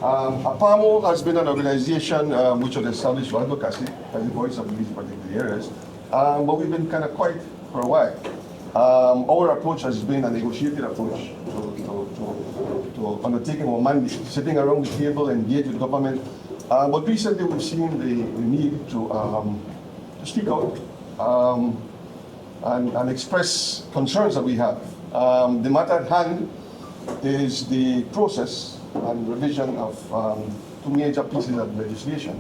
APAMO has been an organization which was established for advocacy as the voice of these particular areas, but we've been kind of quiet for a while. Our approach has been a negotiated approach to undertaking our mandate, sitting around the table, engage with government. But recently we've seen the need to speak out and express concerns that we have. The matter at hand is the process and revision of two major pieces of legislation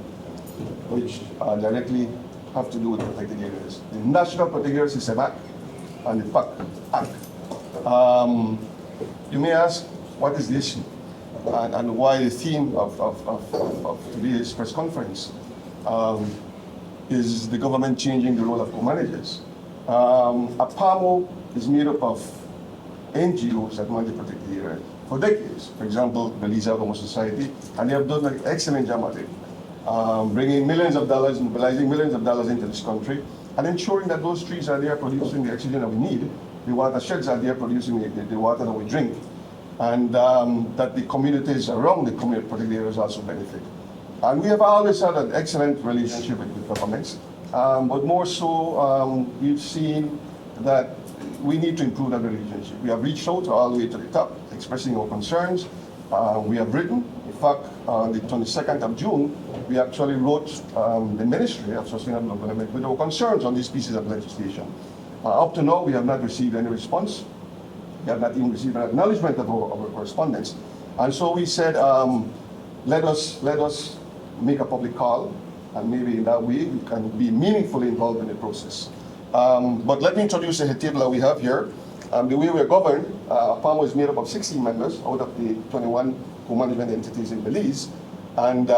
which directly have to do with protected areas. The National Protected Area System Act and the PACT. You may ask, what is the issue? And why the theme of today's press conference is the government changing the role of co-managers. APAMO is made up of NGOs that manage the protected area for decades. For example, Belize Audubon Society, and they have done an excellent job at it, bringing millions of dollars, mobilizing millions of dollars into this country, and ensuring that those trees are there producing the oxygen that we need, the watersheds are there producing the water that we drink, and that the communities around the protected areas also benefit. And we have always had an excellent relationship with governments, but more so, we've seen that we need to improve that relationship. We have reached out all the way to the top, expressing our concerns. We have written, in fact, on the 22nd of June, we actually wrote the Ministry of Sustainable Development with our concerns on these pieces of legislation. Up to now, we have not received any response. We have not even received an acknowledgement of our correspondence. And so we said, let us make a public call, and maybe in that way we can be meaningfully involved in the process. But let me introduce the table that we have here. The way we're governed, APAMO is made up of 16 members out of the 21 co-management entities in Belize. And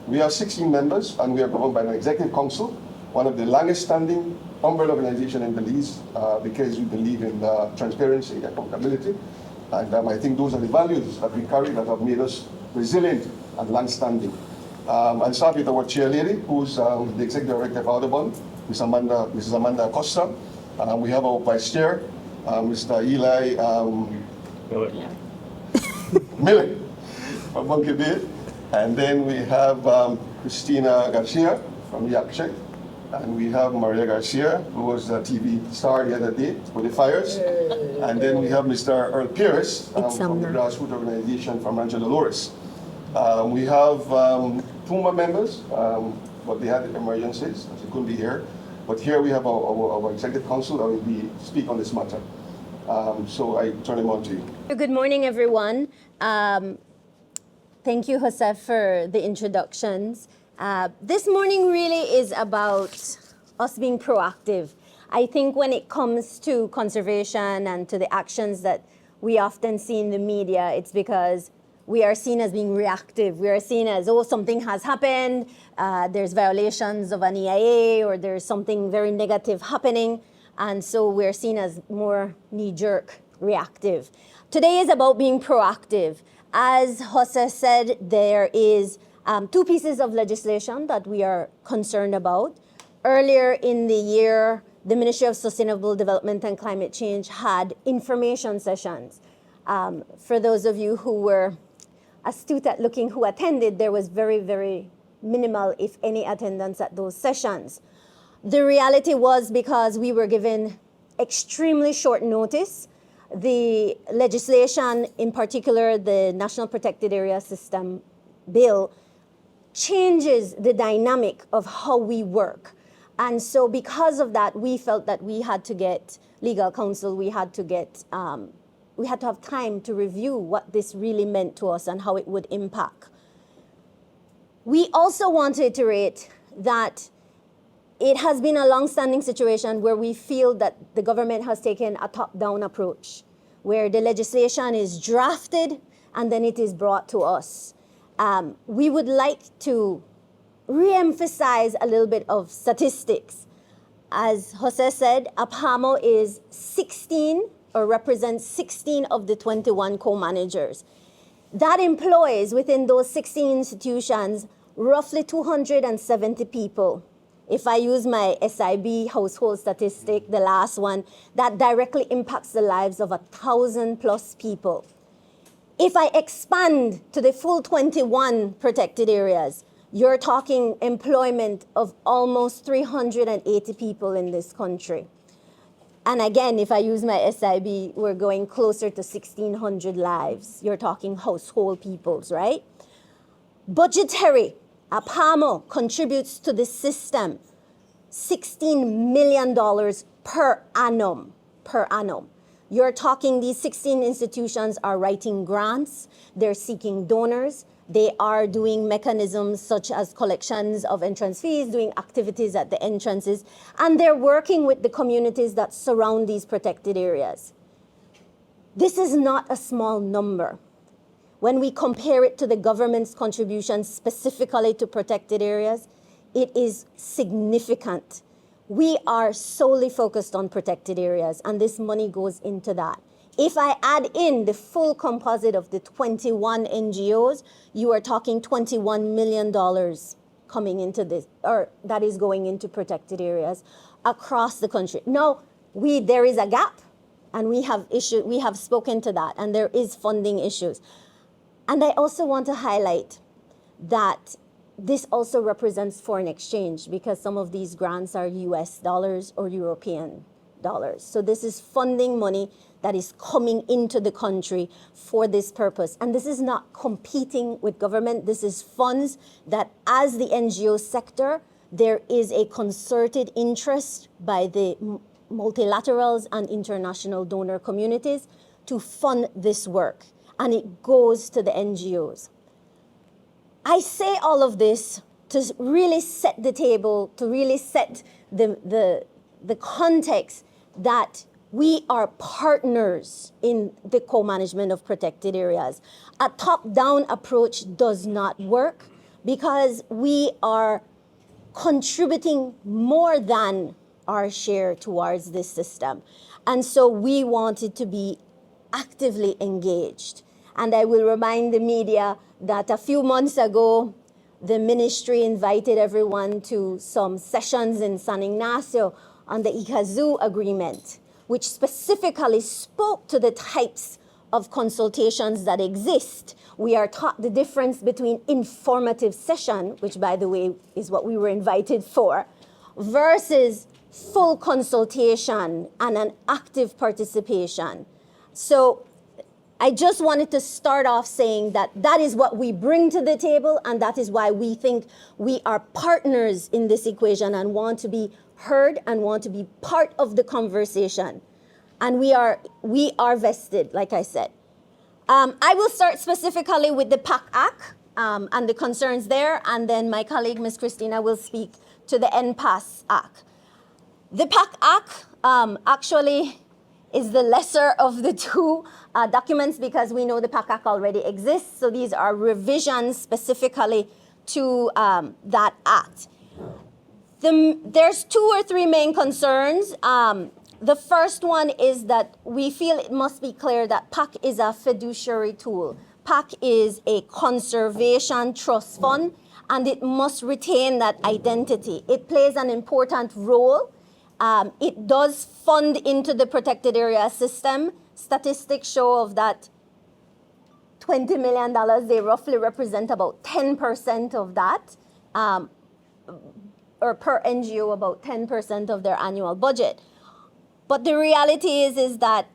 we have 16 members, and we are governed by an executive council, one of the longest standing umbrella organization in Belize, because we believe in transparency and accountability. And I think those are the values that we carry that have made us resilient and long-standing. I'll start with our chair lady, who's the executive director of Audubon, Mrs. Amanda Acosta. We have our vice chair, Mr. Eli Miller from Monkey Bay. And then we have Christina Garcia from Yakshek. And we have Maria Garcia, who was a TV star the other day for the fires. And then we have Mr. Earl Perez from the grassroots organization from Rancho Dolores. We have 2 more members, but they had emergencies, so they couldn't be here. But here we have our executive council that will speak on this matter. So I turn him on to you. Good morning, everyone. Thank you, Jose, for the introductions. This morning really is about us being proactive. I think when it comes to conservation and to the actions that we often see in the media, it's because we are seen as being reactive. We are seen as, oh, something has happened, there's violations of an EIA, or there's something very negative happening, and so we're seen as more knee-jerk reactive. Today is about being proactive. As Jose said, there is 2 pieces of legislation that we are concerned about. Earlier in the year, the Ministry of Sustainable Development and Climate Change had information sessions. For those of you who were astute at looking who attended, there was very, very minimal, if any, attendance at those sessions. The reality was because we were given extremely short notice. The legislation, in particular, the National Protected Area System bill, changes the dynamic of how we work. And so because of that, we felt that we had to get legal counsel, we had to have time to review what this really meant to us and how it would impact. We also want to iterate that it has been a long-standing situation where we feel that the government has taken a top-down approach, where the legislation is drafted and then it is brought to us. We would like to re-emphasize a little bit of statistics. As Jose said, APAMO is 16 or represents 16 of the 21 co-managers. That employs within those 16 institutions roughly 270 people. If I use my SIB household statistic, the last one, that directly impacts the lives of 1,000+ people. If I expand to the full 21 protected areas, you're talking employment of almost 380 people in this country. And again, if I use my SIB, we're going closer to 1,600 lives. You're talking household peoples, right? Budgetary, APAMO contributes to the system $16 million per annum, You're talking these 16 institutions are writing grants, they're seeking donors, they are doing mechanisms such as collections of entrance fees, doing activities at the entrances, and they're working with the communities that surround these protected areas. This is not a small number. When we compare it to the government's contribution specifically to protected areas, it is significant. We are solely focused on protected areas, and this money goes into that. If I add in the full composite of the 21 NGOs, you are talking $21 million coming into this, or that is going into protected areas across the country. Now, there is a gap, and we have spoken to that, and there is funding issues. And I also want to highlight that this also represents foreign exchange, because some of these grants are US dollars or European dollars. So this is funding money that is coming into the country for this purpose. And this is not competing with government. This is funds that, as the NGO sector, there is a concerted interest by the multilaterals and international donor communities to fund this work. And it goes to the NGOs. I say all of this to really set the table, to really set the context that we are partners in the co-management of protected areas. A top-down approach does not work, because we are contributing more than our share towards this system. And so we wanted to be actively engaged. And I will remind the media that a few months ago, the ministry invited everyone to some sessions in San Ignacio on the Ikazu agreement, which specifically spoke to the types of consultations that exist. We are taught the difference between informative session, which, by the way, is what we were invited for, versus full consultation and an active participation. So I just wanted to start off saying that that is what we bring to the table, and that is why we think we are partners in this equation and want to be heard and want to be part of the conversation. And we are vested, like I said. I will start specifically with the PACT and the concerns there, and then my colleague, Ms. Christina, will speak to the NPAS Act. The PACT Act actually is the lesser of the two documents, because we know the PACT Act already exists. So these are revisions specifically to that act. There's two or three main concerns. The first one is that we feel it must be clear that PACT is a fiduciary tool. PACT is a conservation trust fund, and it must retain that identity. It plays an important role. It does fund into the protected area system. Statistics show of that $20 million, they roughly represent about 10% of that, or per NGO, about 10% of their annual budget. But the reality is that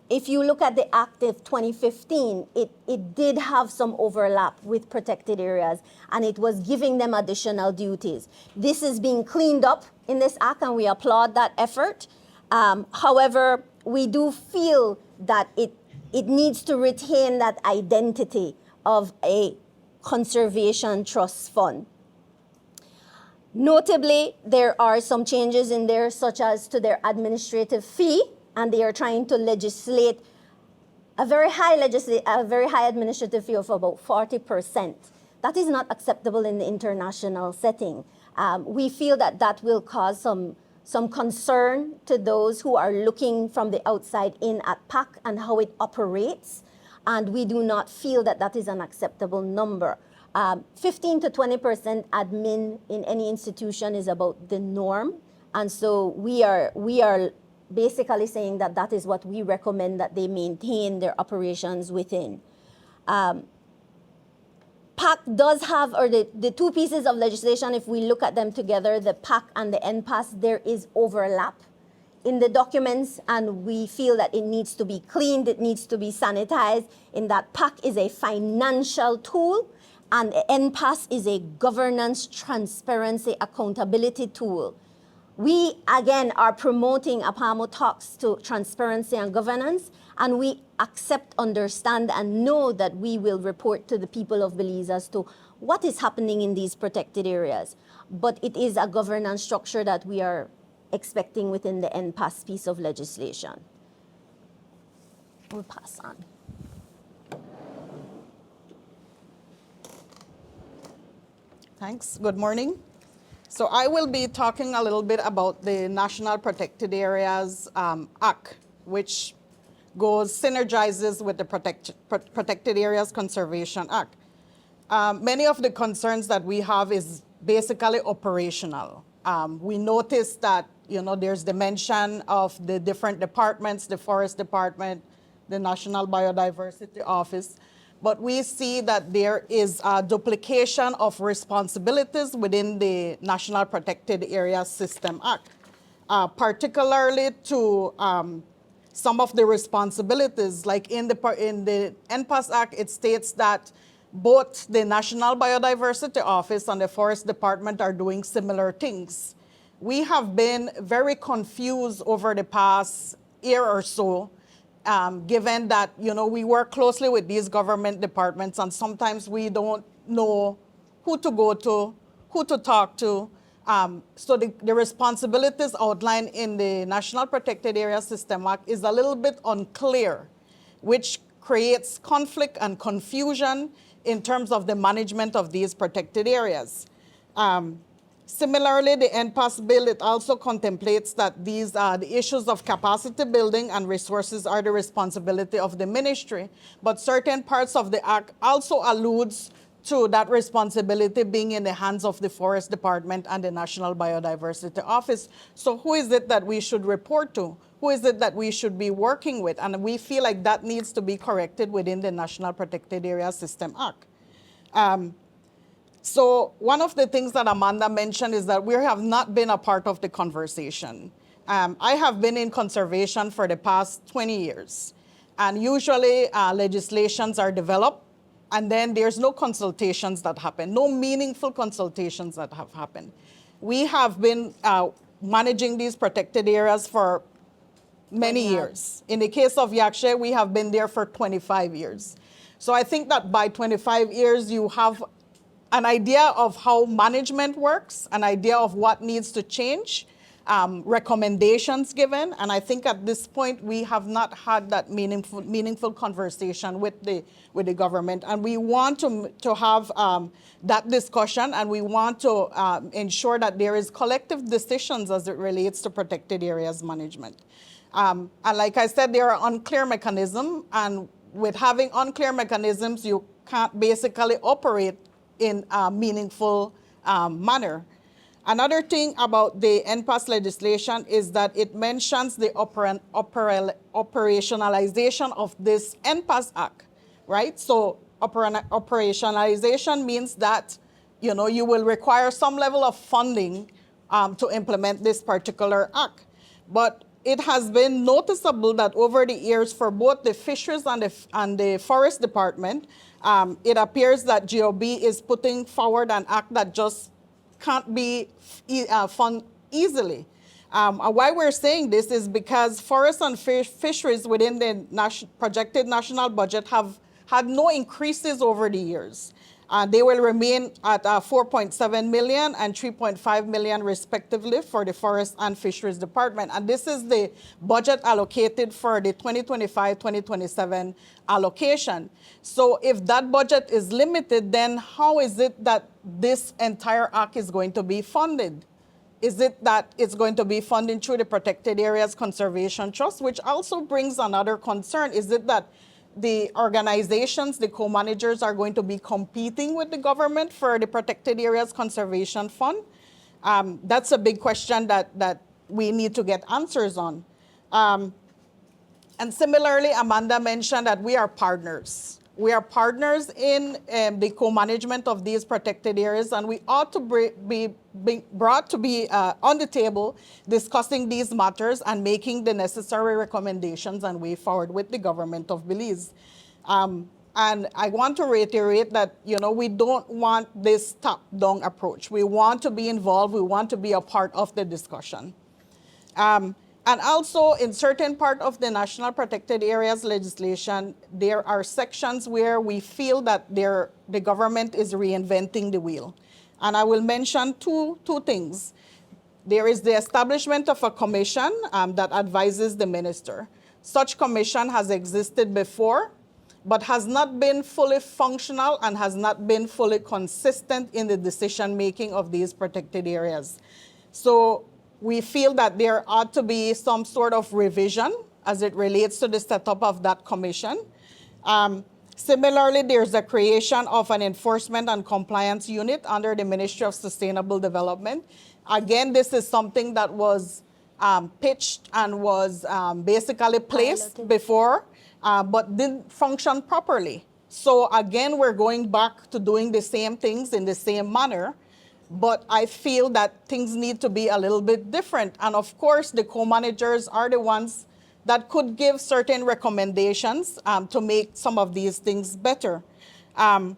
if you look at the Act of 2015, it did have some overlap with protected areas, and it was giving them additional duties. This is being cleaned up in this Act, and we applaud that effort. However, we do feel that it needs to retain that identity of a conservation trust fund. Notably, there are some changes in there, such as to their administrative fee, and they are trying to legislate a very high administrative fee of about 40%. That is not acceptable in the international setting. We feel that that will cause some concern to those who are looking from the outside in at PACT and how it operates, and we do not feel that that is an acceptable number. 15 to 20% admin in any institution is about the norm, and so we are basically saying that that is what we recommend that they maintain their operations within. PACT does have, or the two pieces of legislation, if we look at them together, the PACT and the NPAS, there is overlap in the documents, and we feel that it needs to be cleaned, it needs to be sanitized, in that PACT is a financial tool, and NPAS is a governance, transparency, accountability tool. We, again, are promoting APAMO talks to transparency and governance, and we accept, understand, and know that we will report to the people of Belize as to what is happening in these protected areas. But it is a governance structure that we are expecting within the NPAS piece of legislation. We'll pass on. Thanks. Good morning. So I will be talking a little bit about the National Protected Areas Act, which synergizes with the Protected Areas Conservation Act. Many of the concerns that we have is basically operational. We noticed that there's the mention of the different departments, the Forest Department, the National Biodiversity Office, but we see that there is a duplication of responsibilities within the National Protected Areas System Act, particularly to some of the responsibilities, like in the NPAS Act, it states that both the National Biodiversity Office and the Forest Department are doing similar things. We have been very confused over the past year or so, given that we work closely with these government departments, and sometimes we don't know who to go to, who to talk to. So the responsibilities outlined in the National Protected Area System Act is a little bit unclear, which creates conflict and confusion in terms of the management of these protected areas. Similarly, the NPAS bill, it also contemplates that these the issues of capacity building and resources are the responsibility of the ministry, but certain parts of the act also alludes to that responsibility being in the hands of the Forest Department and the National Biodiversity Office. So who is it that we should report to? Who is it that we should be working with? And we feel like that needs to be corrected within the National Protected Area System Act. So one of the things that Amanda mentioned is that we have not been a part of the conversation. I have been in conservation for the past 20 years. And usually legislations are developed, and then there's no consultations that happen, no meaningful consultations that have happened. We have been managing these protected areas for many years. In the case of Yakshe, we have been there for 25 years. So I think that by 25 years, you have an idea of how management works, an idea of what needs to change, recommendations given, and I think at this point we have not had that meaningful conversation with the government, and we want to have that discussion, and we want to ensure that there is collective decisions as it relates to protected areas management. And like I said, there are unclear mechanisms, and with having unclear mechanisms, you can't basically operate in a meaningful manner. Another thing about the NPAS legislation is that it mentions the operationalization of this NPAS Act, right? So operationalization means that you will require some level of funding to implement this particular act. But it has been noticeable that over the years for both the Fisheries and the Forest Department, it appears that GOB is putting forward an act that just can't be funded easily. Why we're saying this is because forests and fisheries within the projected national budget have had no increases over the years. They will remain at 4.7 million and 3.5 million respectively for the Forest and Fisheries Department. And this is the budget allocated for the 2025-2027 allocation. So if that budget is limited, then how is it that this entire act is going to be funded? Is it that it's going to be funded through the Protected Areas Conservation Trust, which also brings another concern? Is it that the organizations, the co-managers, are going to be competing with the government for the Protected Areas Conservation Fund? That's a big question that we need to get answers on. And similarly, Amanda mentioned that we are partners. we are partners in the co-management of these protected areas, and we ought to be brought to be on the table discussing these matters and making the necessary recommendations and way forward with the government of Belize. And I want to reiterate that, we don't want this top-down approach. We want to be involved. We want to be a part of the discussion. And also, in certain part of the National Protected Areas legislation, there are sections where we feel that the government is reinventing the wheel. And I will mention two things. There is the establishment of a commission that advises the minister. Such commission has existed before, but has not been fully functional and has not been fully consistent in the decision-making of these protected areas. So we feel that there ought to be some sort of revision as it relates to the setup of that commission. Similarly, there's the creation of an enforcement and compliance unit under the Ministry of Sustainable Development. Again, this is something that was pitched and was basically placed before, but didn't function properly. So again, we're going back to doing the same things in the same manner. But I feel that things need to be a little bit different. And of course, the co-managers are the ones that could give certain recommendations to make some of these things better. And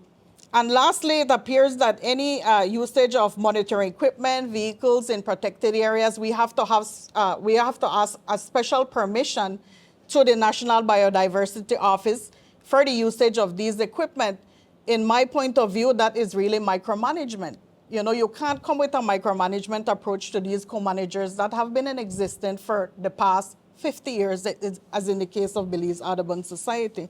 lastly, it appears that any usage of monitoring equipment, vehicles in protected areas, we have to ask a special permission to the National Biodiversity Office for the usage of these equipment. In my point of view, that is really micromanagement. You can't come with a micromanagement approach to these co-managers that have been in existence for the past 50 years, as in the case of Belize Audubon Society.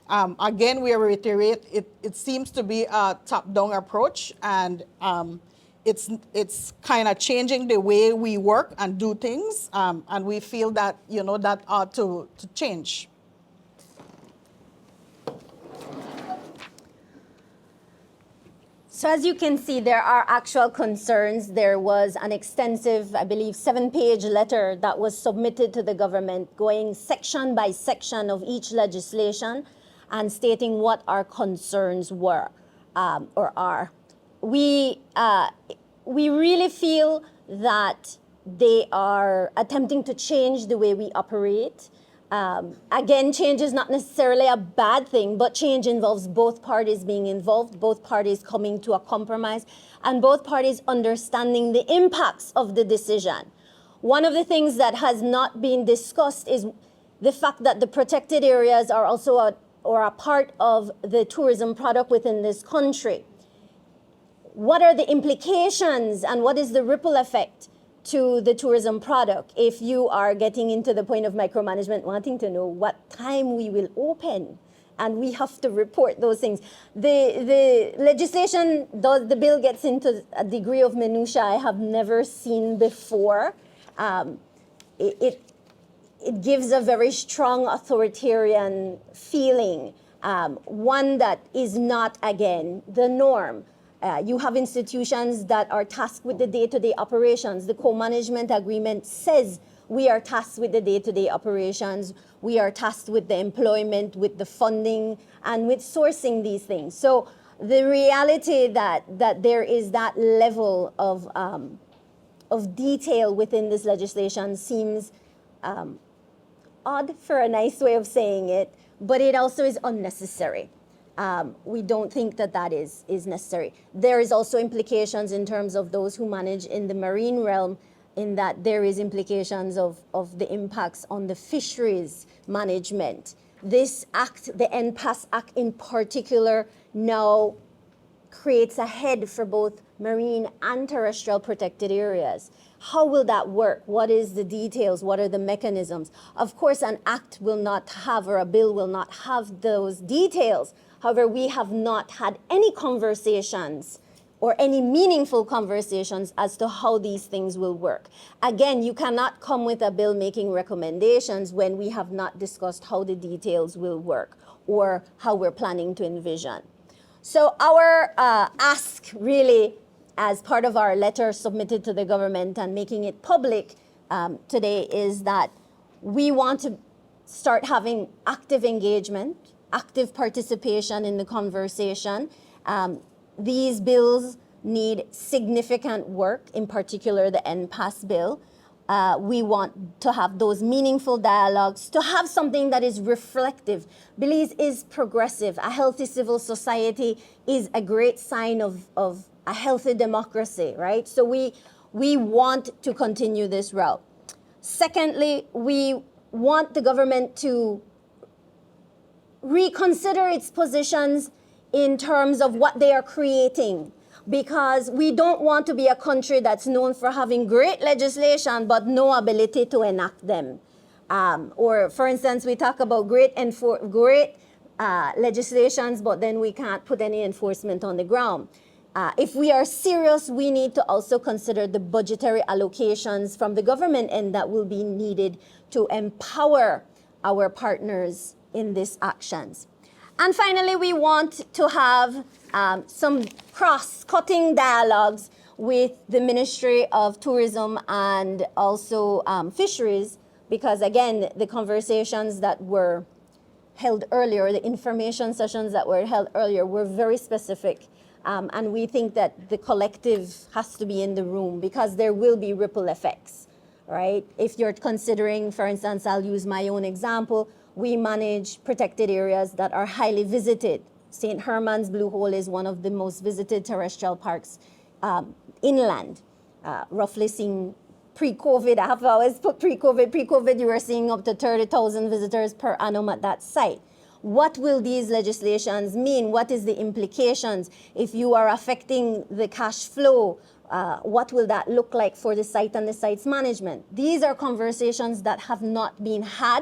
Again, we reiterate, it seems to be a top-down approach, and it's kind of changing the way we work and do things, and we feel that, that ought to change. So as you can see, there are actual concerns. There was an extensive, I believe, 7-page letter that was submitted to the government going section by section of each legislation and stating what our concerns were or are. We really feel that they are attempting to change the way we operate. Again, change is not necessarily a bad thing, but change involves both parties being involved, both parties coming to a compromise, and both parties understanding the impacts of the decision. One of the things that has not been discussed is the fact that the protected areas are also a part of the tourism product within this country. What are the implications and what is the ripple effect to the tourism product if you are getting into the point of micromanagement, wanting to know what time we will open, and we have to report those things. The legislation, the bill gets into a degree of minutia I have never seen before. It gives a very strong authoritarian feeling, one that is not, again, the norm. You have institutions that are tasked with the day-to-day operations. The co-management agreement says we are tasked with the day-to-day operations. We are tasked with the employment, with the funding, and with sourcing these things. So the reality that there is that level of detail within this legislation seems odd, for a nice way of saying it, but it also is unnecessary. We don't think that is necessary. There is also implications in terms of those who manage in the marine realm, in that there is implications of the impacts on the fisheries management. This act, the NPAS Act in particular, now creates a head for both marine and terrestrial protected areas. How will that work? What is the details? What are the mechanisms? Of course, an act will not have, or a bill will not have those details. However, we have not had any conversations or any meaningful conversations as to how these things will work. Again, you cannot come with a bill making recommendations when we have not discussed how the details will work or how we're planning to envision. So our ask really, as part of our letter submitted to the government and making it public today, is that we want to start having active engagement active participation in the conversation. These bills need significant work, in particular the NPAS bill. We want to have those meaningful dialogues, to have something that is reflective. Belize is progressive. A healthy civil society is a great sign of a healthy democracy, right? So we want to continue this route. Secondly, we want the government to reconsider its positions in terms of what they are creating, because we don't want to be a country that's known for having great legislation but no ability to enact them. Or, for instance, we talk about great legislations, but then we can't put any enforcement on the ground. If we are serious, we need to also consider the budgetary allocations from the government end that will be needed to empower our partners in these actions. And finally, we want to have some cross-cutting dialogues with the Ministry of Tourism and also Fisheries, because again, the conversations that were held earlier, the information sessions that were held earlier were very specific. And we think that the collective has to be in the room because there will be ripple effects, right? If you're considering, for instance, I'll use my own example, we manage protected areas that are highly visited. St. Herman's Blue Hole is one of the most visited terrestrial parks inland, roughly seeing pre-COVID, I have always put pre-COVID you were seeing up to 30,000 visitors per annum at that site. What will these legislations mean? What is the implications? If you are affecting the cash flow, what will that look like for the site and the site's management? These are conversations that have not been had,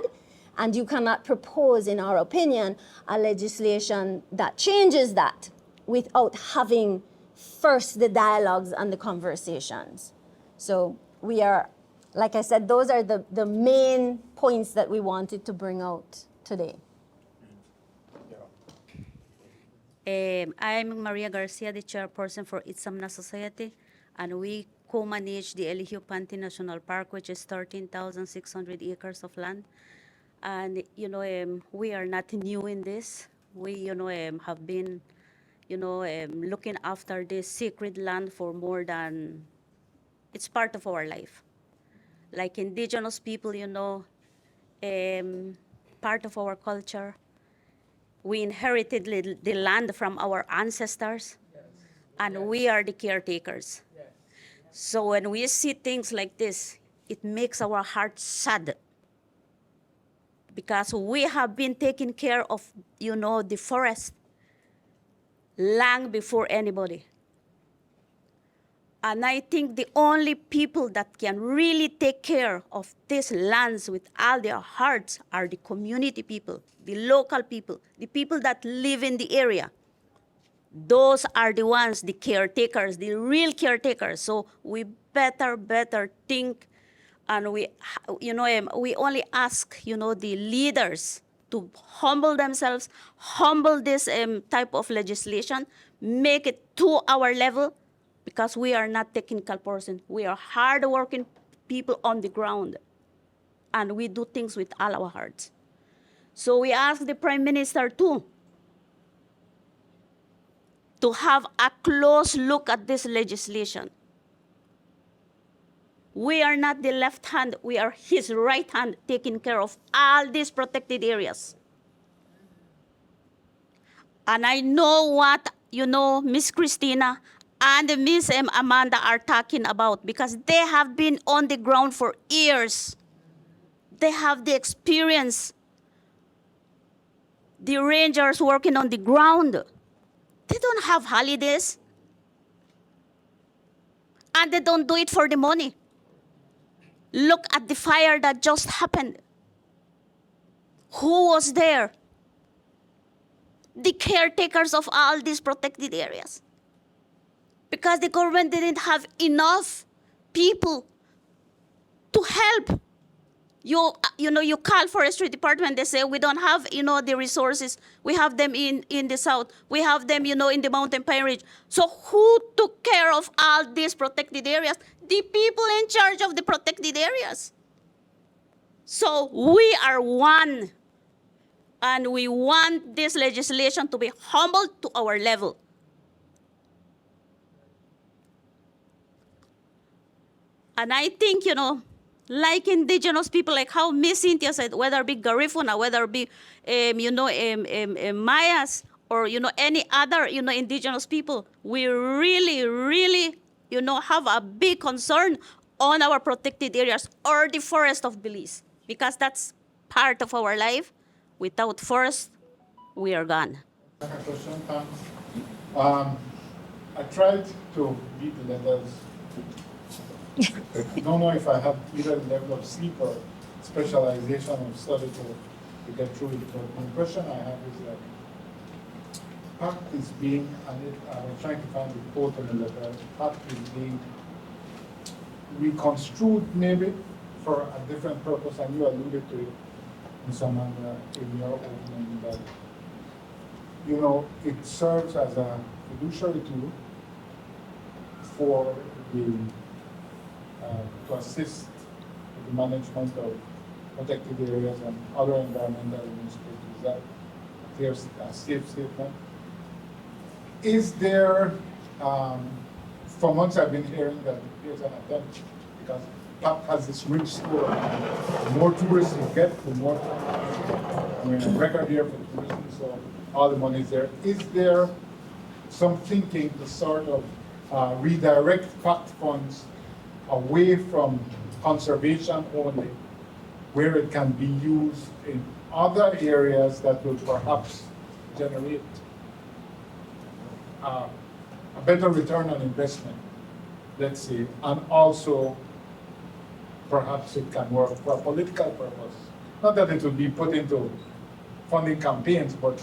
and you cannot propose, in our opinion, a legislation that changes that without having first the dialogues and the conversations. So we are, like I said, those are the main points that we wanted to bring out today. I'm Maria Garcia, the chairperson for Itzamna Society, and we co-manage the Eligio Panti National Park, which is 13,600 acres of land. And, we are not new in this. We, have been, looking after this sacred land for more than, it's part of our life. Like indigenous people, part of our culture. We inherited the land from our ancestors, and we are the caretakers. So when we see things like this, it makes our heart sad, because we have been taking care of, the forest long before anybody. And I think the only people that can really take care of these lands with all their hearts are the community people, the local people, the people that live in the area. Those are the ones, the caretakers, the real caretakers. So we better think, and we only ask, the leaders to humble themselves, humble this type of legislation, make it to our level, because we are not technical person. We are hard-working people on the ground, and we do things with all our hearts. So we ask the Prime Minister too to have a close look at this legislation. We are not the left hand, we are his right hand taking care of all these protected areas. And I know what, Miss Christina and Miss Amanda are talking about, because they have been on the ground for years. They have the experience. The rangers working on the ground, they don't have holidays. And they don't do it for the money. Look at the fire that just happened. Who was there? The caretakers of all these protected areas. Because the government didn't have enough people to help. You call forestry department, they say we don't have, the resources. We have them in the south. We have them, in the mountain pine ridge. So who took care of all these protected areas? The people in charge of the protected areas. So we are one. And we want this legislation to be humbled to our level. And I think, like indigenous people, like how Miss Cynthia said, whether it be Garifuna, whether it be, Mayas, or, any other, indigenous people, we really, really, have a big concern on our protected areas or the forest of Belize, because that's part of our life. Without forest, we are gone. Second question, thanks. I tried to read the letters. I don't know if I have either level of sleep or specialization of study to get through it. But the question I have is that PACT is being, and I was trying to find the quote in the letter, PACT is being reconstrued maybe for a different purpose, and you alluded to it in some in your opening that it serves as a fiduciary tool for the to assist with the management of protected areas and other environmental initiatives. Is that a clear, safe statement? Is there, for months I've been hearing that there's an attempt, because PACT has this rich score, the more tourists you get, the more, a record here for tourism, so all the money is there. Is there some thinking to sort of redirect PACT funds away from conservation only, where it can be used in other areas that will perhaps generate a better return on investment, let's say, and also perhaps it can work for a political purpose. Not that it will be put into funding campaigns, but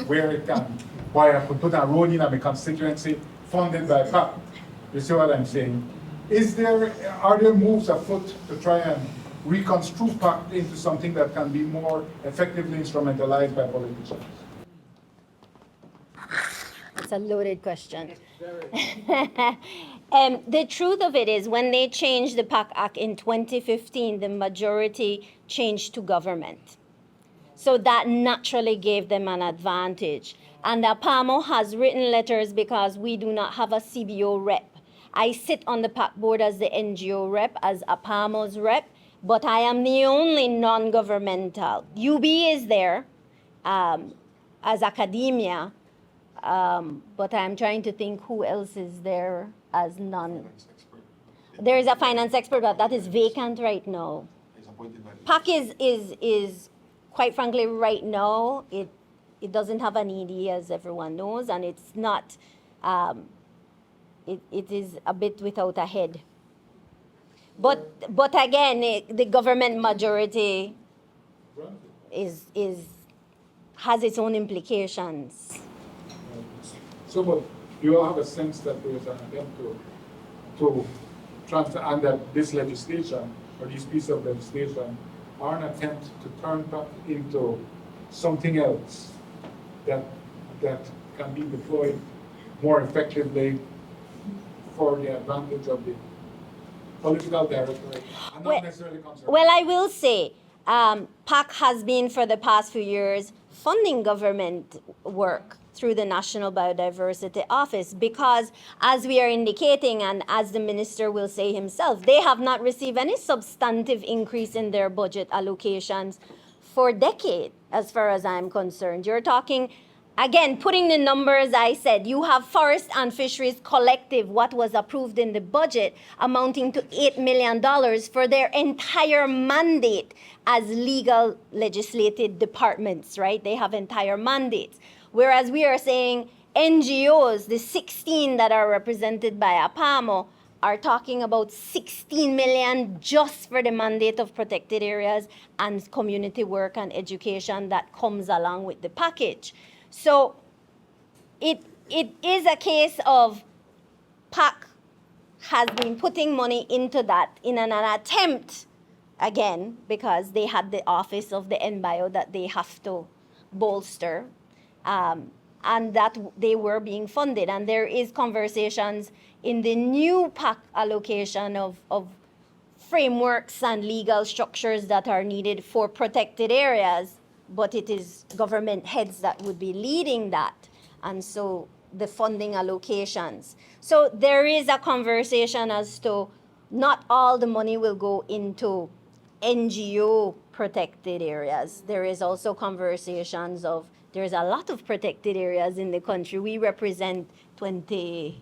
where it can, why I could put a road in a constituency funded by PACT. You see what I'm saying? Are there moves afoot to try and reconstrue PACT into something that can be more effectively instrumentalized by politicians? It's a loaded question. The truth of it is, when they changed the PACT Act in 2015, the majority changed to government. So that naturally gave them an advantage. And APAMO has written letters because we do not have a CBO rep. I sit on the PACT board as the NGO rep, as APAMO's rep, but I am the only non-governmental. UB is there as academia, but I'm trying to think who else is there as non. There is a finance expert, but that is vacant right now. PAC is quite frankly right now, it doesn't have an ED, as everyone knows, and it's not, it is a bit without a head. But again, the government majority has its own implications. So, but you all have a sense that there is an attempt to transfer, and that this legislation, or these pieces of legislation, are an attempt to turn PACT into something else that can be deployed more effectively for the advantage of the political directorate, and not necessarily conservative. Well, I will say, PAC has been for the past few years funding government work through the National Biodiversity Office, because as we are indicating, and as the minister will say himself, they have not received any substantive increase in their budget allocations for decades, as far as I'm concerned. You're talking, again, putting the numbers I said, you have Forest and Fisheries Collective, what was approved in the budget, amounting to $8 million for their entire mandate as legal legislated departments, right? They have entire mandates. Whereas we are saying NGOs, the 16 that are represented by APAMO, are talking about 16 million just for the mandate of protected areas and community work and education that comes along with the package. So it is a case of PAC has been putting money into that in an attempt, again, because they had the office of the NBio that they have to bolster, and that they were being funded. And there is conversations in the new PAC allocation of frameworks and legal structures that are needed for protected areas but it is government heads that would be leading that. And so the funding allocations. So there is a conversation as to not all the money will go into NGO protected areas. There is also conversations of, there's a lot of protected areas in the country. We represent 20,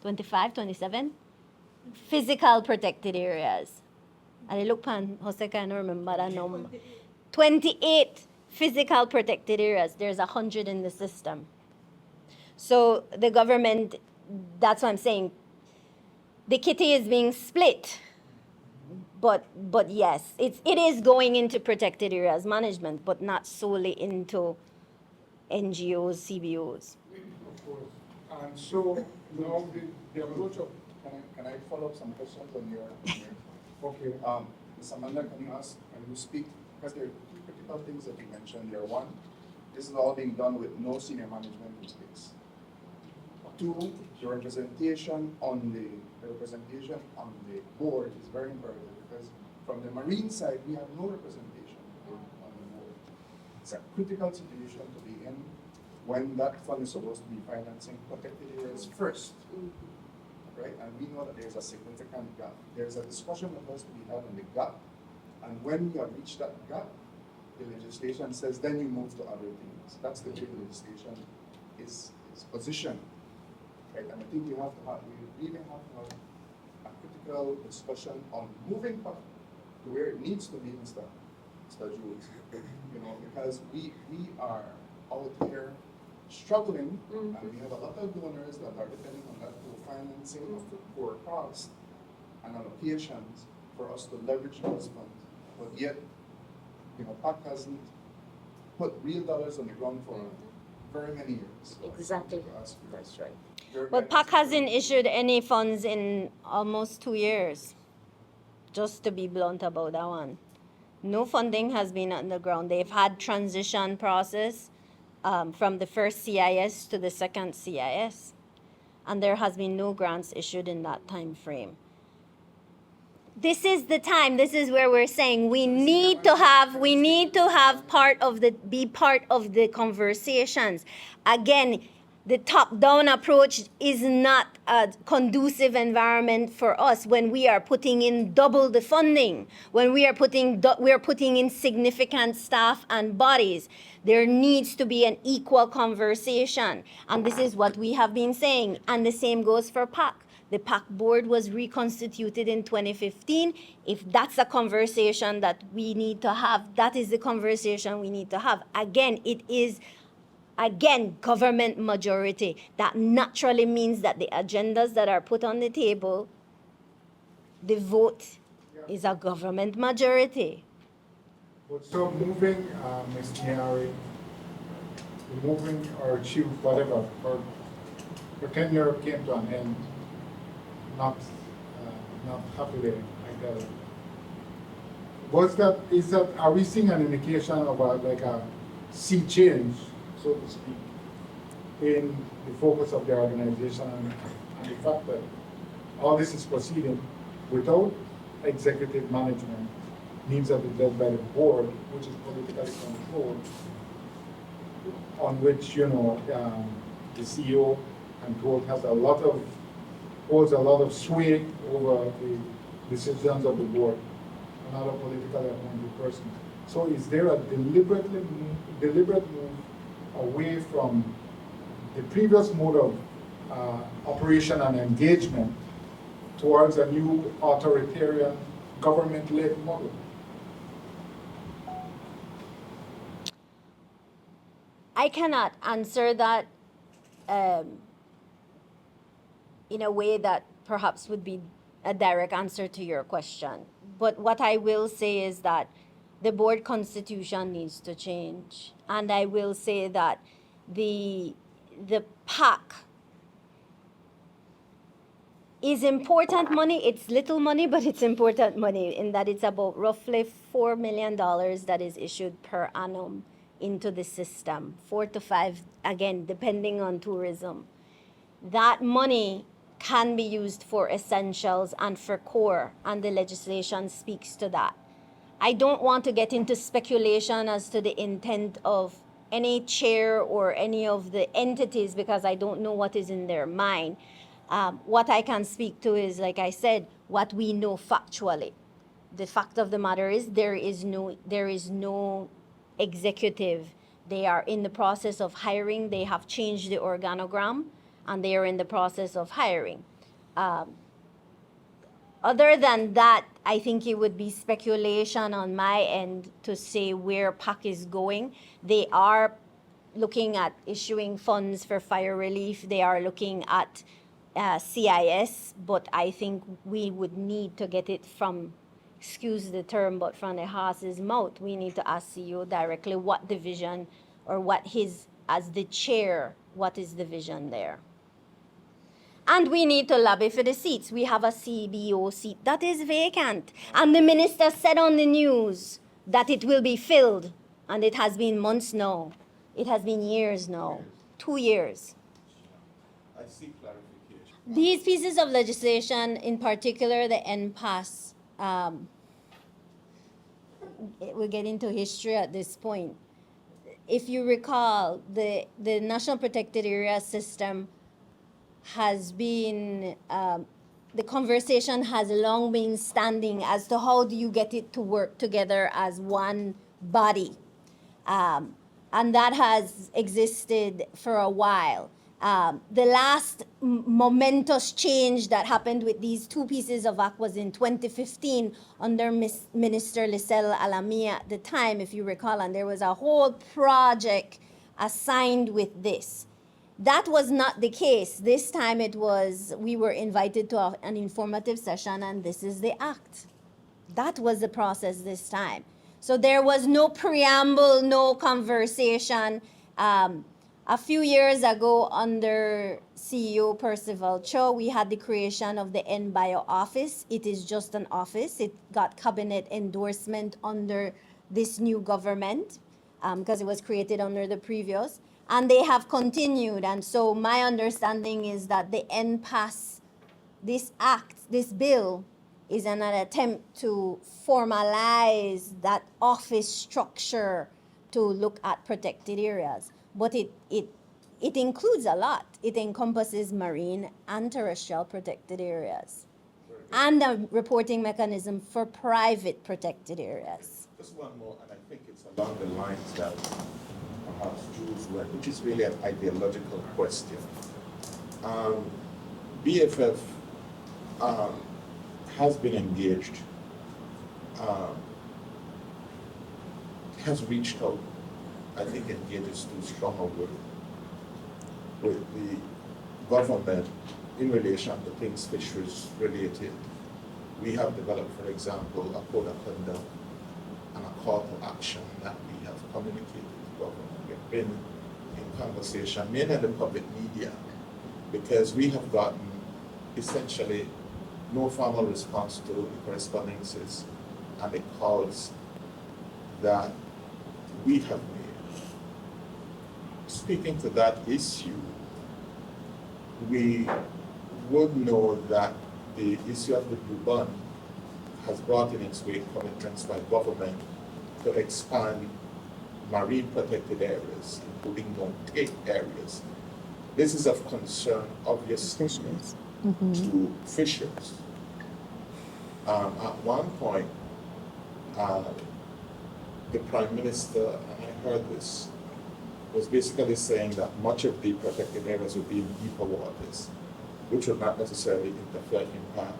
25, 27 physical protected areas. I look pan, Jose can remember that number. 28 physical protected areas. There's 100 in the system. So the government, that's what I'm saying, the kitty is being split. But yes, it is going into protected areas management, but not solely into NGOs, CBOs. Of course. And so now the approach of, Can I follow up some questions on your okay, Ms. Amanda, can you ask, when you speak, because there are two critical things that you mentioned here. One, this is all being done with no senior management in place. Two, the representation on the board is very imperative, because from the marine side, we have no representation on the board. It's a critical situation to be in when that fund is supposed to be financing protected areas first. Right? And we know that there's a significant gap. There's a discussion that has to be had on the gap. And when you have reached that gap, the legislation says then you move to other things. That's the way the legislation is positioned. Right? And I think we really have to have a critical discussion on moving back to where it needs to be, Mr. Jules. You know, because we are out here struggling, and we have a lot of donors that are depending on that co-financing of the core cost and allocations for us to leverage those funds. But yet, you know, PACT hasn't put real dollars on the ground for very many years. So Exactly. that's right. your But guidance. PAC hasn't issued any funds in almost 2 years. Just to be blunt about that one. No funding has been on the ground. They've had transition process from the first CIS to the second CIS. And there has been no grants issued in that time frame. This is the time, this is where we're saying we need to have be part of the conversations. Again, the top-down approach is not a conducive environment for us when we are putting in double the funding, when we are putting in significant staff and bodies. There needs to be an equal conversation, and this is what we have been saying, and the same goes for PAC. The PAC board was reconstituted in 2015. If that's a conversation that we need to have, that is the conversation we need to have. Again, it is government majority. That naturally means that the agendas that are put on the table, the vote is a government majority. but so moving Ms. Nyari, removing our chief, whatever, her tenure came to an end, not happily, I guess. Are we seeing an indication of a sea change, so to speak, in the focus of the organization and the fact that all this is proceeding without executive management means that it's led by the board, which is politically controlled, on which, you know, the CEO, I'm told, holds a lot of sway over the decisions of the board, not a politically appointed person. So is there a deliberate move away from the previous mode of operation and engagement towards a new authoritarian government-led model? I cannot answer that in a way that perhaps would be a direct answer to your question. But what I will say is that the board constitution needs to change. And I will say that the PAC is important money. It's little money, but it's important money in that it's about roughly $4 million that is issued per annum into the system. 4 to 5, again, depending on tourism. That money can be used for essentials and for core, and the legislation speaks to that. I don't want to get into speculation as to the intent of any chair or any of the entities because I don't know what is in their mind. What I can speak to is, like I said, what we know factually. The fact of the matter is there is no executive. They are in the process of hiring. They have changed the organogram, and they are in the process of hiring. Other than that, I think it would be speculation on my end to say where PAC is going. They are looking at issuing funds for fire relief. They are looking at CIS, but I think we would need to get it from, excuse the term, but from the horse's mouth. We need to ask CEO directly what the vision or what his, as the chair, what is the vision there. And we need to lobby for the seats. We have a CBO seat that is vacant. And the minister said on the news that it will be filled. And it has been months now. It has been years now. 2 years. I see clarification. These pieces of legislation, in particular the NPAS, we'll get into history at this point. If you recall, the National Protected Area System has been, the conversation has long been standing as to how do you get it to work together as one body. And that has existed for a while. The last momentous change that happened with these two pieces of act was in 2015 under Minister Lisel Alami at the time, if you recall, and there was a whole project assigned with this. That was not the case. This time it was, we were invited to an informative session and this is the act. That was the process this time. So there was no preamble, no conversation. A few years ago under CEO Percival Cho, we had the creation of the NBio office. It is just an office. It got cabinet endorsement under this new government because it was created under the previous. And they have continued. And so my understanding is that the NPAS, this act, this bill, is an attempt to formalize that office structure to look at protected areas. But it includes a lot. It encompasses marine and terrestrial protected areas. And a reporting mechanism for private protected areas. Just one more, and I think it's along the lines that perhaps Jules went, which is really an ideological question. BFF has been engaged, has reached out, I think engages too strong a word, with the government in relation to things fisheries related. We have developed, for example, a code of conduct and a call to action that we have communicated to government. We've been in conversation, mainly in the public media, because we have gotten essentially no formal response to the correspondences and the calls that we have made. Speaking to that issue, we would know that the issue of the blue bond has brought in its wake commitments by government to expand marine protected areas, including non-take areas. This is of concern, obviously, to fishers. At one point, the Prime Minister, and I heard this, was basically saying that much of the protected areas would be in deeper waters, which would not necessarily interfere, impact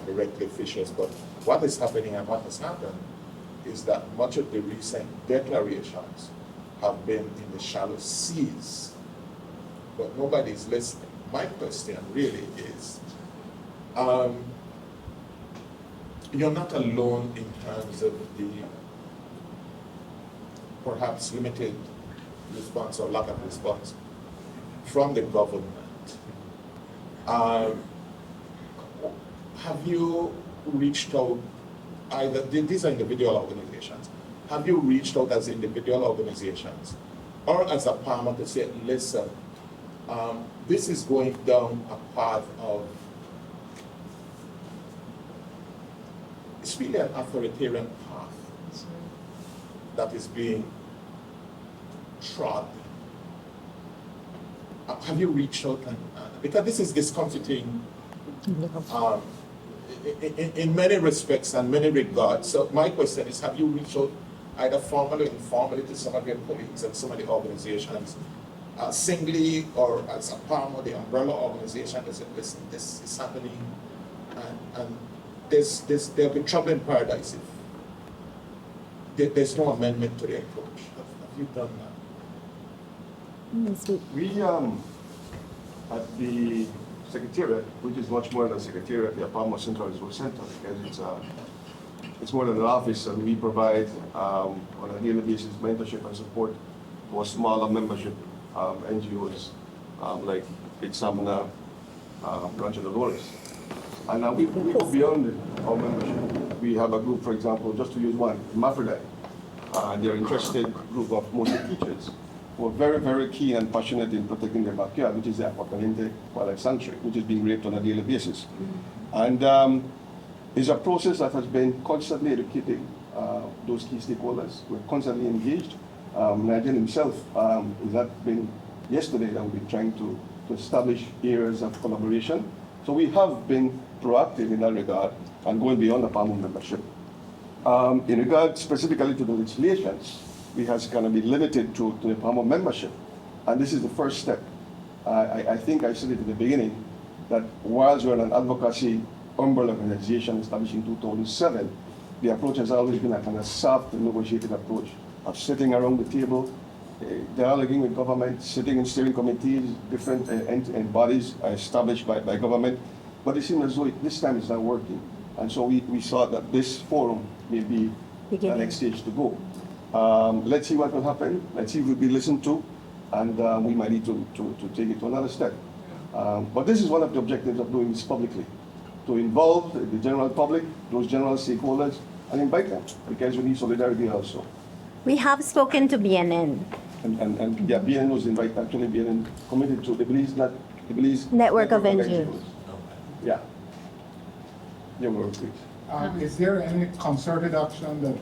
directly fishers. But what is happening and what has happened is that much of the recent declarations have been in the shallow seas, but nobody's listening. My question really is, you're not alone in terms of the perhaps limited response or lack of response from the government. Have you reached out, either, these are individual organizations, have you reached out as individual organizations or as a APAMO to say, listen, this is going down a path of, it's really an authoritarian path. that is being trod. Have you reached out? Because this is discomforting in many respects and many regards. So my question is, have you reached out either formally or informally to some of your colleagues and some of the organizations, singly or as a APAMO, the umbrella organization, that said, listen, this is happening, and there'll be trouble in paradise if there's no amendment to the approach. Have you done that? We, at the Secretariat, which is much more than a Secretariat, the APAMO Central Resource Center, because it's more than an office, and we provide on a daily basis mentorship and support for smaller membership NGOs like Examina, Rancho Dolores. And we go beyond our membership. We have a group, for example, just to use one, Hermaphrodite. They're an interested group of mostly teachers who are very, very keen and passionate in protecting their backyard, which is the Aquacaliente Wildlife Sanctuary, which is being raped on a daily basis. And it's a process that has been constantly educating those key stakeholders. We're constantly engaged. Nigel himself, is that been yesterday that we've been trying to establish areas of collaboration. So we have been proactive in that regard and going beyond the APAMO membership. In regard specifically to the legislations, we have kind of been limited to the APAMO membership. And this is the first step. I think I said it in the beginning, that whilst we're an advocacy umbrella organization established in 2007, the approach has always been a kind of soft and negotiated approach of sitting around the table, dialoguing with government, sitting in steering committees, different and bodies established by government. But it seems as though this time it's not working. And so we saw that this forum may be the next stage to go. Let's see what will happen. Let's see if we'll be listened to, and we might need to take it to another step. But this is one of the objectives of doing this publicly, to involve the general public, those general stakeholders, and invite them, because we need solidarity also. We have spoken to BNN. And yeah, BNN was invited, actually BNN committed to the Belize Network of NGOs. Yeah. Yeah, we're pleased. Is there any concerted action that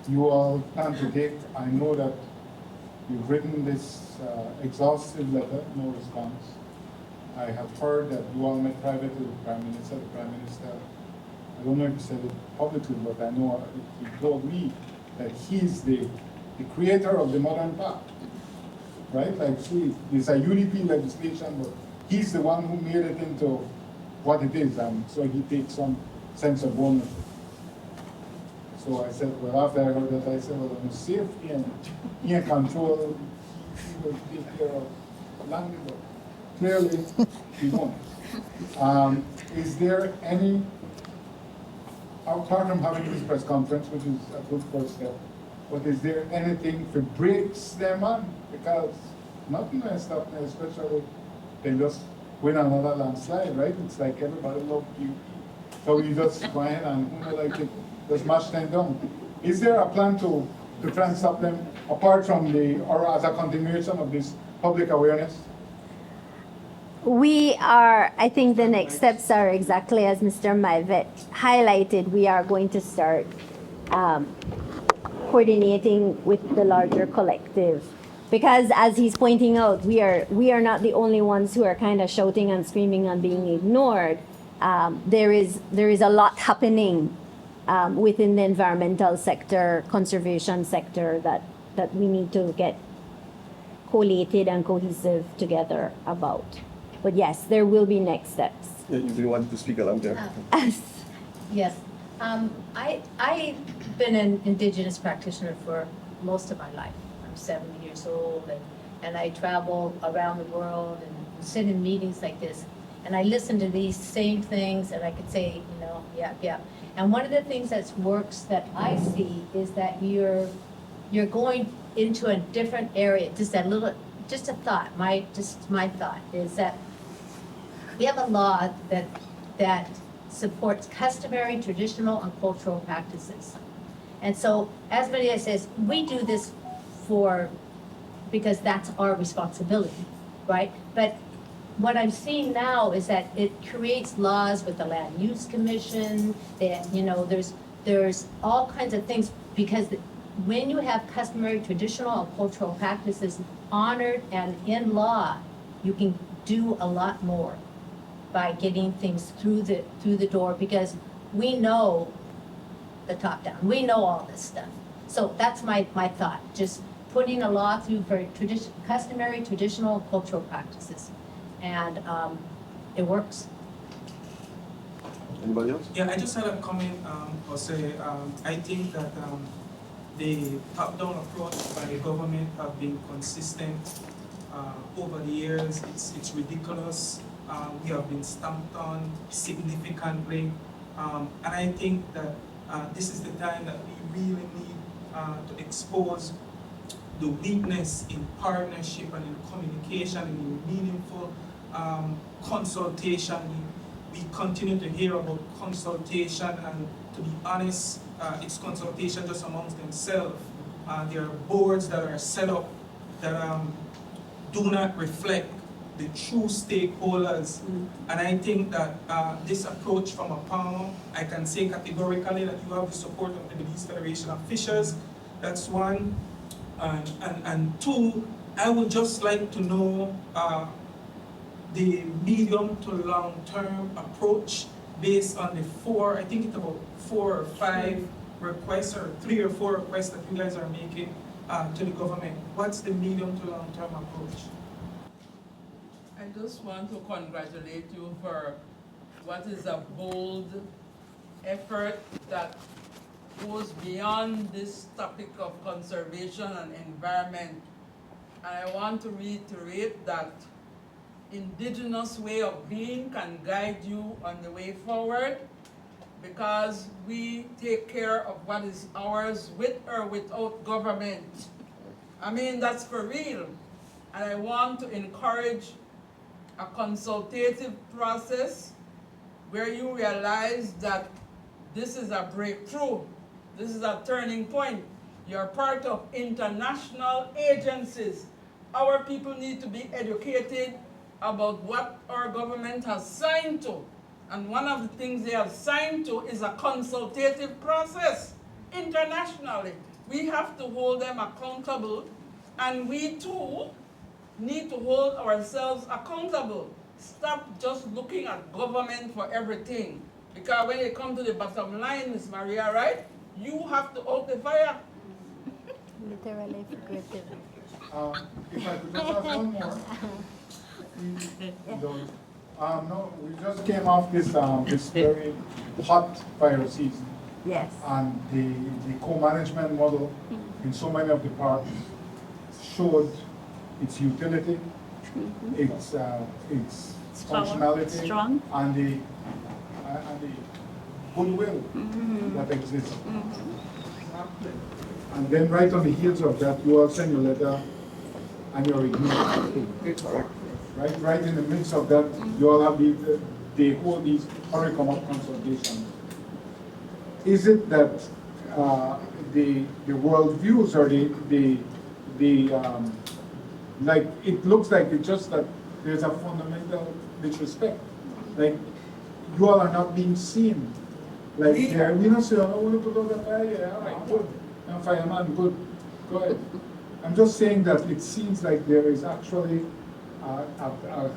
you all plan to take? I know that you've written this exhaustive letter, no response. I have heard that you all met privately with the Prime Minister. The Prime Minister, I don't know if he said it publicly, but I know he told me that he's the creator of the modern PACT, right? Like, it's a UDP legislation, but he's the one who made it into what it is, and so he takes some sense of ownership. So I said, well, after I heard that, I said, well, I'm safe and he in control, he will take care of land, but clearly he won't. Is there any, apart from having this press conference, which is a good first step, but is there anything that breaks them on? Because nothing has stopped them, especially they just win another landslide, right? It's like everybody loves you. So you just go ahead and just mash them down. Is there a plan to try and stop them, apart from or as a continuation of this public awareness? We are, I think the next steps are exactly as Mr. Maivet highlighted. We are going to start coordinating with the larger collective. Because as he's pointing out, we are not the only ones who are kind of shouting and screaming and being ignored. There is a lot happening within the environmental sector, conservation sector that we need to get collated and cohesive together about. But yes, there will be next steps. Yeah, you really wanted to speak along there. Yes. I've been an indigenous practitioner for most of my life. I'm 70 years old, and I travel around the world and sit in meetings like this. And I listen to these same things, and I could say, yeah. And one of the things that works that I see is that you're going into a different area. Just a thought. My thought is that we have a law that supports customary, traditional, and cultural practices. And so, as Maria says, we do this because that's our responsibility, right? But what I'm seeing now is that it creates laws with the Land Use Commission, that, there's all kinds of things Because when you have customary, traditional, or cultural practices honored and in law, you can do a lot more by getting things through the door, because we know the top down. We know all this stuff. So that's my thought, just putting a law through for customary, traditional, cultural practices. And it works. Anybody else? Yeah, I just had a comment, Jose. I think that the top-down approach by the government have been consistent over the years. It's ridiculous. We have been stamped on significantly. And I think that this is the time that we really need to expose the weakness in partnership and in communication and in meaningful consultation. We continue to hear about consultation, and to be honest, it's consultation just amongst themselves. There are boards that are set up that do not reflect the true stakeholders. And I think that this approach from APAMO, I can say categorically that you have the support of the Belize Federation of Fishers. That's one. And two, I would just like to know the medium to long-term approach based on the I think it's about 4 or 5 requests, or 3 or 4 requests that you guys are making to the government. What's the medium to long-term approach? I just want to congratulate you for what is a bold effort that goes beyond this topic of conservation and environment. And I want to reiterate that indigenous way of being can guide you on the way forward, because we take care of what is ours with or without government. I mean, that's for real. And I want to encourage a consultative process where you realize that this is a breakthrough. This is a turning point. You're part of international agencies. Our people need to be educated about what our government has signed to. And one of the things they have signed to is a consultative process internationally. We have to hold them accountable, and we too need to hold ourselves accountable. Stop just looking at government for everything. Because when it comes to the bottom line, Ms. Maria, right? You have to out the fire. Literally, figuratively. If I could just ask one more. No, we just came off this this very hot fire season, Yes. and the co-management model in so many of the parks showed its utility, its functionality, strong. and the goodwill that exists. And then right on the heels of that, you all send your letter and you're ignored. Right in the midst of that, you all have they hold these hurricane consultations. Is it that the world views, or like, it looks like it's just that there's a fundamental disrespect. Like, you all are not being seen. Like, we don't say, oh, we want to put out the fire, yeah, all right, good. I'm fireman, good, go ahead. I'm just saying that it seems like there is actually a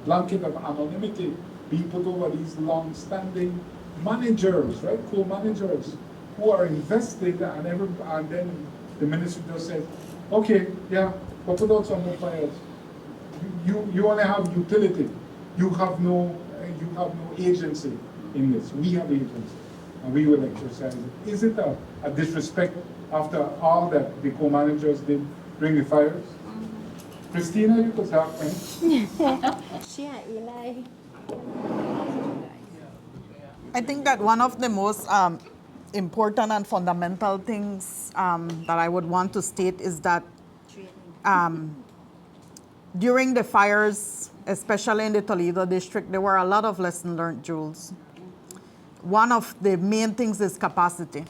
blanket of anonymity being put over these long-standing managers, right, co-managers, who are invested, and then the ministry just says, okay, yeah, but put out some more fires. You only have utility. You have no agency in this. We have agency, and we will exercise it. Is it a disrespect after all that the co-managers did during the fires? Christina, you could talk, right? Yeah, Eli. I think that one of the most important and fundamental things that I would want to state is that during the fires, especially in the Toledo district, there were a lot of lessons learned, Jules. One of the main things is capacity.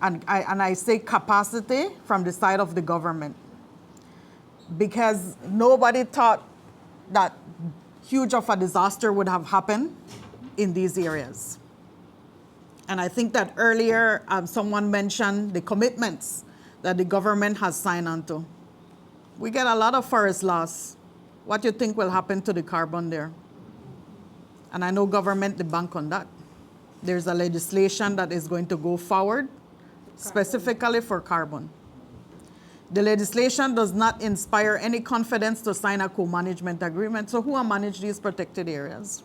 And I say capacity from the side of the government, because nobody thought that huge of a disaster would have happened in these areas. And I think that earlier someone mentioned the commitments that the government has signed onto. We get a lot of forest loss. What do you think will happen to the carbon there? And I know government, they bank on that. There's a legislation that is going to go forward specifically for carbon. The legislation does not inspire any confidence to sign a co-management agreement. So who will manage these protected areas?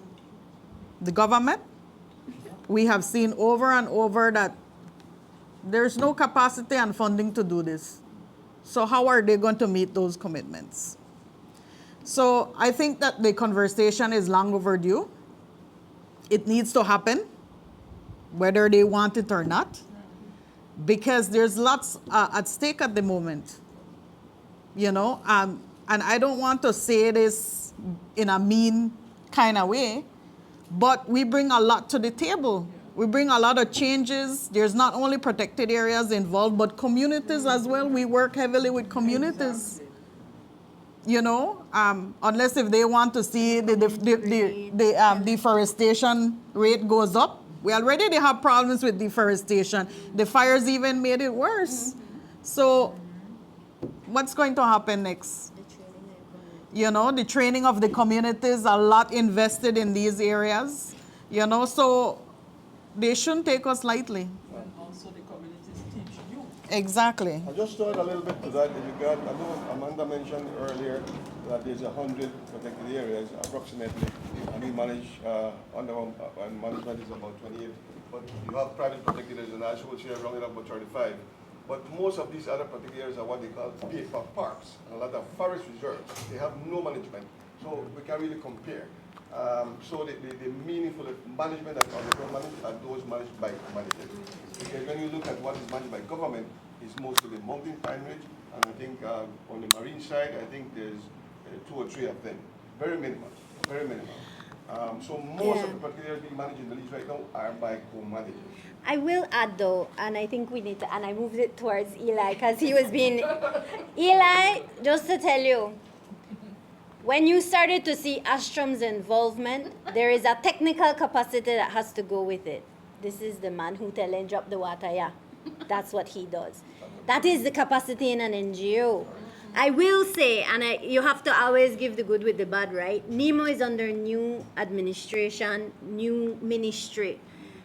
The government? We have seen over and over that there's no capacity and funding to do this. So how are they going to meet those commitments? So I think that the conversation is long overdue. It needs to happen, whether they want it or not, because there's lots at stake at the moment, you know, and I don't want to say this in a mean kind of way, but we bring a lot to the table. We bring a lot of changes. There's not only protected areas involved, but communities as well. We work heavily with communities. You know, unless if they want to see the deforestation rate goes up. We already have problems with deforestation. The fires even made it worse. So what's going to happen next? You know, the training of the communities, a lot invested in these areas. You know, so they shouldn't take us lightly. And also the communities teach you. Exactly. I'll just throw in a little bit to that. I know Amanda mentioned earlier that there's 100 protected areas approximately, and we manage, and management is about 28. But you have private protected areas, and I would say around about 35. But most of these other protected areas are what they call paper parks, a lot of forest reserves. They have no management, so we can really compare. So the meaningful management and underground management are those managed by managers. Because when you look at what is managed by government, it's mostly the mountain pine ridge, and I think on the marine side, I think there's 2 or 3 of them. Very minimal, very minimal. So most of the protected areas being managed in Belize right now are by co-managers. I will add though, and I think we need to, and I moved it towards Eli because he was being, Eli, just to tell you, when you started to see Astrom's involvement, there is a technical capacity that has to go with it. This is the man who tell and drop the water, yeah. That's what he does. That is the capacity in an NGO. I will say, and you have to always give the good with the bad, right? NEMO is under new administration, new ministry.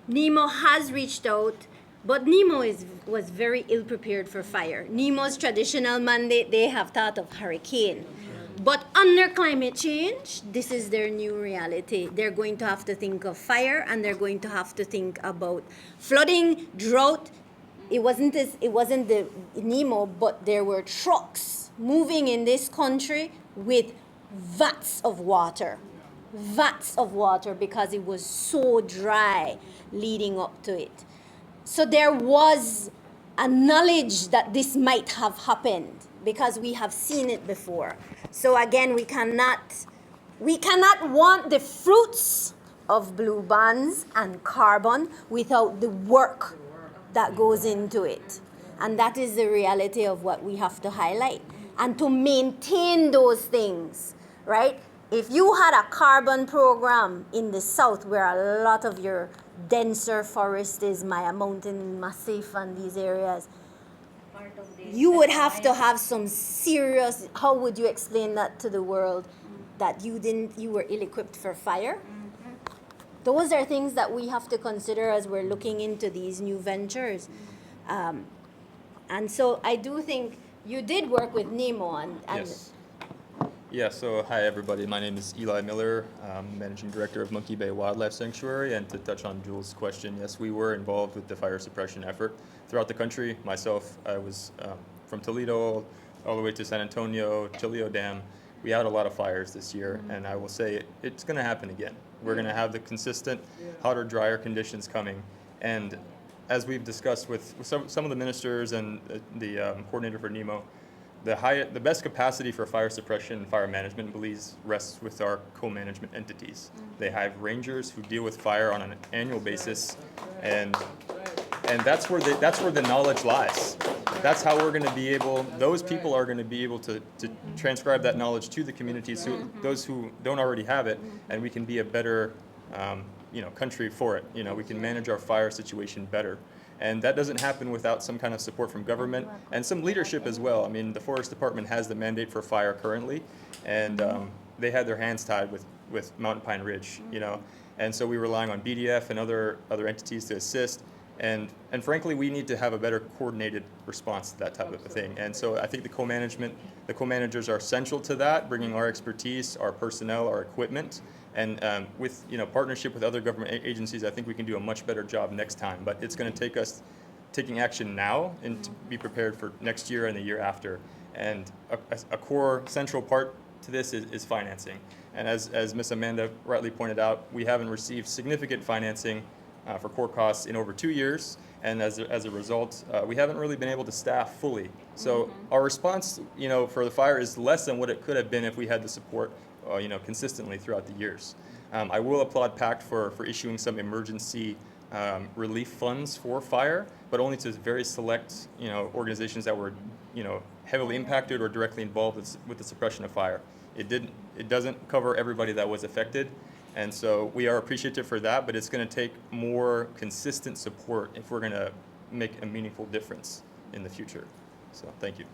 NEMO has reached out, but NEMO was very ill-prepared for fire. NEMO's traditional mandate, they have thought of hurricane. But under climate change, this is their new reality. They're going to have to think of fire, and they're going to have to think about flooding, drought. It wasn't the NEMO, but there were trucks moving in this country with vats of water because it was so dry leading up to it. So there was a knowledge that this might have happened because we have seen it before. So again, we cannot want the fruits of blue bonds and carbon without the work that goes into it. And that is the reality of what we have to highlight. And to maintain those things, right? If you had a carbon program in the south where a lot of your denser forest is, Maya Mountain Massif and these areas, you would have to have some serious, how would you explain that to the world that you were ill-equipped for fire? Those are things that we have to consider as we're looking into these new ventures. And so I do think you did work with NEMO and Yes. Yeah, so hi everybody, my name is Eli Miller, Managing Director of Monkey Bay Wildlife Sanctuary, and to touch on Jules' question, yes, we were involved with the fire suppression effort throughout the country. Myself, I was from Toledo all the way to San Antonio, Chilio Dam. We had a lot of fires this year, and I will say it's going to happen again. We're going to have the consistent hotter, drier conditions coming, and as we've discussed with some of the ministers and the coordinator for NEMO, the best capacity for fire suppression and fire management in Belize rests with our co-management entities. They have rangers who deal with fire on an annual basis, and that's where the knowledge lies. That's how we're going to be able. Those people are going to be able to transcribe that knowledge to the communities, those who don't already have it, and we can be a better country for it. We can manage our fire situation better. And that doesn't happen without some kind of support from government and some leadership as well. I mean, the Forest Department has the mandate for fire currently, and they had their hands tied with Mountain Pine Ridge, And so we're relying on BDF and other entities to assist. And frankly, we need to have a better coordinated response to that type of a thing. And so I think the co-managers are essential to that, bringing our expertise, our personnel, our equipment, and with partnership with other government agencies, I think we can do a much better job next time. But it's going to take us taking action now and to be prepared for next year and the year after. And a core central part to this is financing. And as Ms. Amanda rightly pointed out, we haven't received significant financing for core costs in over 2 years, and as a result, we haven't really been able to staff fully. So our response, for the fire is less than what it could have been if we had the support, consistently throughout the years. I will applaud PACT for issuing some emergency relief funds for fire, but only to very select, organizations that were, heavily impacted or directly involved with the suppression of fire. It doesn't cover everybody that was affected. And so we are appreciative for that, but it's going to take more consistent support if we're going to make a meaningful difference in the future. So thank you.